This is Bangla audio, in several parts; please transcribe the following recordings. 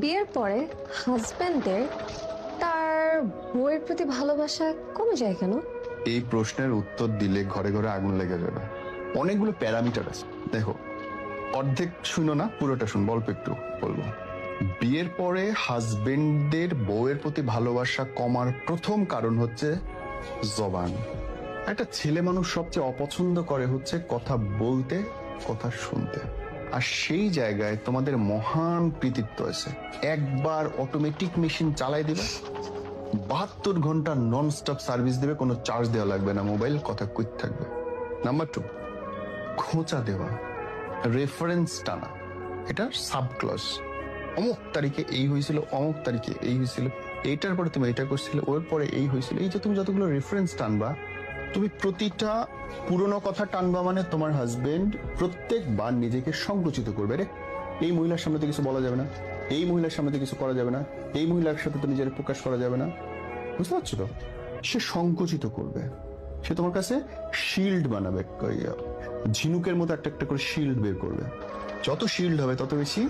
বিয়ের পরে হাজবেন্ডের তার বউয়ের প্রতি ভালোবাসা কমে যায় কেন? এই প্রশ্নের উত্তর দিলে ঘরে ঘরে আগুন লেগে যাবে। অনেকগুলো প্যারামিটার আছে। দেখো, অর্ধেক শুনো না, পুরোটা শুন, অল্প একটু বলবো। বিয়ের পরে হাজবেন্ডের বউয়ের প্রতি ভালোবাসা কমার প্রথম কারণ হচ্ছে জবান। একটা ছেলে মানুষ সবচেয়ে অপছন্দ করে হচ্ছে কথা বলতে, কথা শুনতে। আর সেই জায়গায় তোমাদের মহান কৃতিত্ব আছে। একবার অটোমেটিক মেশিন চালাই দিবে, 72 ঘন্টা নন স্টপ সার্ভিস দেবে, কোনো চার্জ দেওয়া লাগবে না, মোবাইল কথা কুইক থাকবে। নাম্বার 2, খোঁচা দেওয়া, রেফারেন্স টানা, এটা সাবক্লজ। অমুক তারিখে এই হয়েছিল, অমুক তারিখে এই হয়েছিল, এইটার পরে তুমি এটা করছিলে, ওর পরে এই হয়েছিল। এই যে তুমি যতগুলো রেফারেন্স টানবা, তুমি প্রতিটা পুরনো কথা টানবা, মানে তোমার হাজবেন্ড প্রত্যেকবার নিজেকে সংকুচিত করবে। রে, এই মহিলার সামনে তো কিছু বলা যাবে না, এই মহিলার সামনে তো কিছু করা যাবে না, এই মহিলার সাথে তো নিজের প্রকাশ করা যাবে না। বুঝতে পারছো তো? সে সংকুচিত করবে, সে তোমার কাছে শিল্ড বানাবে, ঝিনুকের মতো একটা একটা করে শিল্ড বের করবে। যত শিল্ড হবে তত বেশি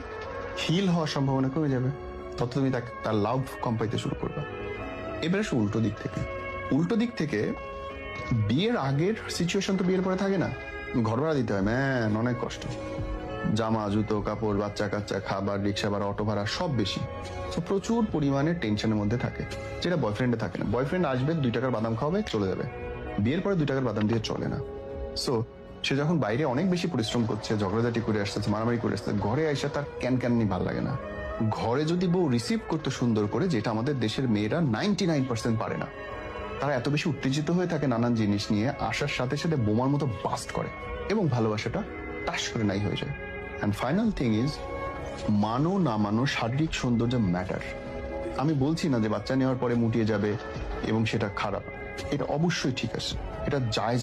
হিল হওয়ার সম্ভাবনা কমে যাবে, তত তুমি তার লাভ কম পাইতে শুরু করবে। এবার আসো উল্টো দিক থেকে। উল্টো দিক থেকে বিয়ের আগের সিচুয়েশন তো বিয়ের পরে থাকে না। ঘর ভাড়া দিতে হয়, ম্যান অনেক কষ্ট। জামা, জুতো, কাপড়, বাচ্চা কাচ্চা, খাবার, রিক্সা ভাড়া, অটো ভাড়া সব বেশি। তো প্রচুর পরিমাণে টেনশনের মধ্যে থাকে, যেটা বয়ফ্রেন্ডে থাকে না। বয়ফ্রেন্ড আসবে, 2 টাকার বাদাম খাওয়াবে, চলে যাবে। বিয়ের পরে 2 টাকার বাদাম দিয়ে চলে না। সো সে যখন বাইরে অনেক বেশি পরিশ্রম করছে, ঝগড়াঝাটি করে আসতেছে, মারামারি করে আসতেছে, ঘরে এসে তার ক্যান ভাল লাগে না। ঘরে যদি বউ রিসিভ করতে সুন্দর করে, যেটা আমাদের দেশের মেয়েরা 99% পারে না, তারা এত বেশি উত্তেজিত হয়ে থাকে নানান জিনিস নিয়ে, আসার সাথে সাথে বোমার মতো বাস্ট করে এবং ভালোবাসাটা টাস করে নাই হয়ে যায়। অ্যান্ড ফাইনাল থিং ইজ, মানো না মানো, শারীরিক সৌন্দর্য ম্যাটার। আমি বলছি না যে বাচ্চা নেওয়ার পরে মুটিয়ে যাবে এবং সেটা খারাপ, এটা অবশ্যই ঠিক আছে, এটা জায়েজ।